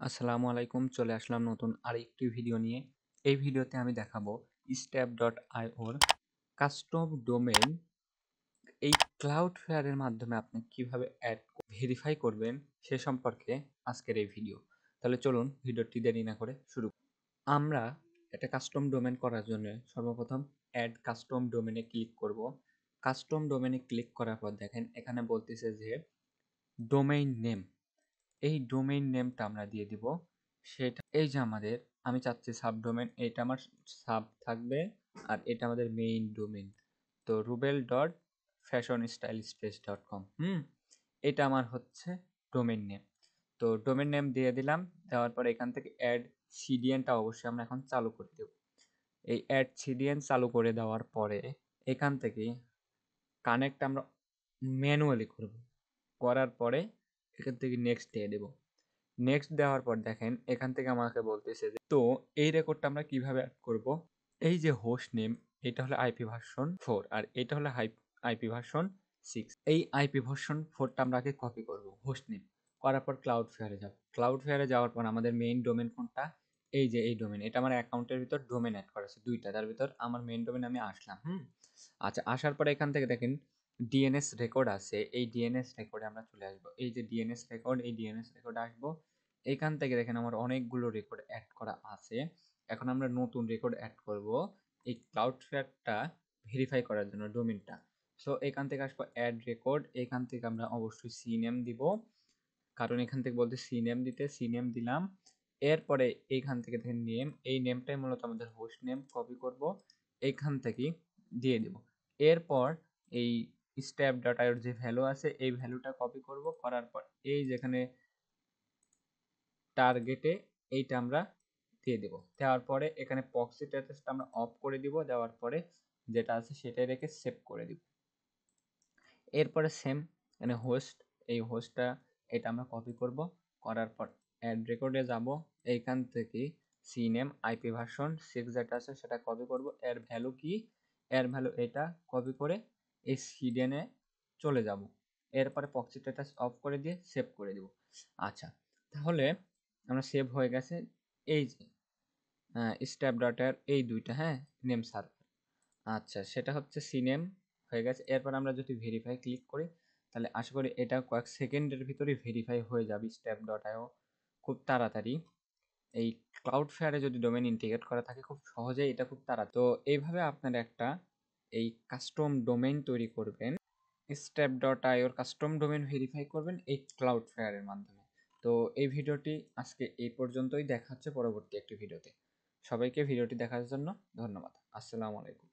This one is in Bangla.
আসসালামু আলাইকুম, চলে আসলাম নতুন আরেকটি ভিডিও নিয়ে। এই ভিডিওতে আমি দেখাবো step.io কাস্টম ডোমেইন এই ক্লাউডফেয়ারের মাধ্যমে আপনি কিভাবে ভেরিফাই করবেন সে সম্পর্কে আজকের এই ভিডিও। তাহলে চলুন ভিডিওটি দেরি না করে শুরু। আমরা একটা কাস্টম ডোমেইন করার জন্য সর্বপ্রথম অ্যাড কাস্টম ডোমেইনে ক্লিক করব। কাস্টম ডোমেইনে ক্লিক করার পর দেখেন এখানে বলতেছে যে ডোমেইন নেম, এই ডোমেইন নেমটা আমরা দিয়ে দিব। সেটা এই যে আমাদের, আমি চাচ্ছি সাবডোমেন, এটা আমার সাব থাকবে আর এটা আমাদের মেইন ডোমেইন। তো Rubel dot fashion style space dot com, এটা আমার হচ্ছে ডোমেইন নেম। তো ডোমেইন নেম দিয়ে দিলাম। দেওয়ার পরে এখান থেকে অ্যাড সিডিএনটা অবশ্যই আমরা এখন চালু করে দেব। এই অ্যাড সিডিএন চালু করে দেওয়ার পরে এখান থেকে কানেক্ট আমরা ম্যানুয়ালি করব। করার পরে এখান থেকে নেক্সট দিয়ে দেব। নেক্সট দেওয়ার পর দেখেন এখান থেকে আমাকে বলতেছে যে তো এই রেকর্ডটা আমরা কিভাবে অ্যাড করব। এই যে হোস্ট নেম, এটা হলো আইপি ভার্সন 4 আর এটা হলো আইপি ভার্সন 6। এই আইপি ভার্সন 4টা আমরা আগে কপি করব হোস্ট নেম, করার পর ক্লাউডফেয়ারে যাব। ক্লাউডফেয়ারে যাওয়ার পর আমাদের মেইন ডোমেন কোনটা, এই যে এই ডোমেন, এটা আমার অ্যাকাউন্টের ভিতর ডোমেন অ্যাড করা আছে দুইটা, তার ভিতর আমার মেইন ডোমেন আমি আসলাম। আচ্ছা, আসার পরে এখান থেকে দেখেন ডিএনএস রেকর্ড আছে, এই ডিএনএস রেকর্ডে আমরা চলে আসবো। এই যে ডিএনএস রেকর্ড, এই ডিএনএস রেকর্ডে আসবো। এখান থেকে দেখেন আমার অনেকগুলো রেকর্ড অ্যাড করা আছে। এখন আমরা নতুন রেকর্ড অ্যাড করব এই ক্লাউডফেয়ারটা ভেরিফাই করার জন্য ডোমেনটা। সো এখান থেকে আসবো অ্যাড রেকর্ড, এখান থেকে আমরা অবশ্যই সি নেম দিব, কারণ এখান থেকে বলতে সি নেম দিতে, সি নেম দিলাম। এরপরে এইখান থেকে দেখেন নেম, এই নেমটাই মূলত আমাদের হোস্ট নেম, কপি করব এইখান থেকে দিয়ে দেব। এরপর এই স্টেপ ডাটার যে ভ্যালু আছে এই ভ্যালুটা কপি করব, করার পর এই যেখানে টার্গেটে এইটা আমরা দিয়ে দেব। দেওয়ার পরে এখানে প্রক্সি স্ট্যাটাসটা আমরা অফ করে দিব, দেওয়ার পরে যেটা আছে সেটাই রেখে সেভ করে দিব। এরপরে সেম মানে হোস্ট, এই হোস্টটা এটা আমরা কপি করব, করার পর অ্যাড রেকর্ডে যাব। এইখান থেকে সি নেম আইপি ভার্সন 6 যেটা আছে সেটা কপি করব। এর ভ্যালু কি, এর ভ্যালু এটা কপি করে এই সিডেনে চলে যাব। এরপরে প্রক্সি স্ট্যাটাস অফ করে দিয়ে সেভ করে দিব। আচ্ছা, তাহলে আমরা সেভ হয়ে গেছে। এই যে স্ট্যাপ ডটার এই দুইটা নেম সার্ভার, আচ্ছা সেটা হচ্ছে সিনেম হয়ে গেছে। এরপর আমরা যদি ভেরিফাই ক্লিক করি তাহলে আশা করি এটা কয়েক সেকেন্ডের ভিতরেই ভেরিফাই হয়ে যাবে step.io খুব তাড়াতাড়ি। এই ক্লাউডফেয়ারে যদি ডোমেন ইন্টিগ্রেট করা থাকে খুব সহজেই এটা খুব তাড়াতাড়ি। তো এইভাবে আপনারা একটা এই কাস্টম ডোমেইন তৈরি করবেন, step.io কাস্টম ডোমেইন ভেরিফাই করবেন এই ক্লাউডফেয়ারের মাধ্যমে। তো এই ভিডিওটি আজকে এই পর্যন্তই, দেখা হচ্ছে পরবর্তী একটি ভিডিওতে। সবাইকে ভিডিওটি দেখার জন্য ধন্যবাদ। আসসালামু আলাইকুম।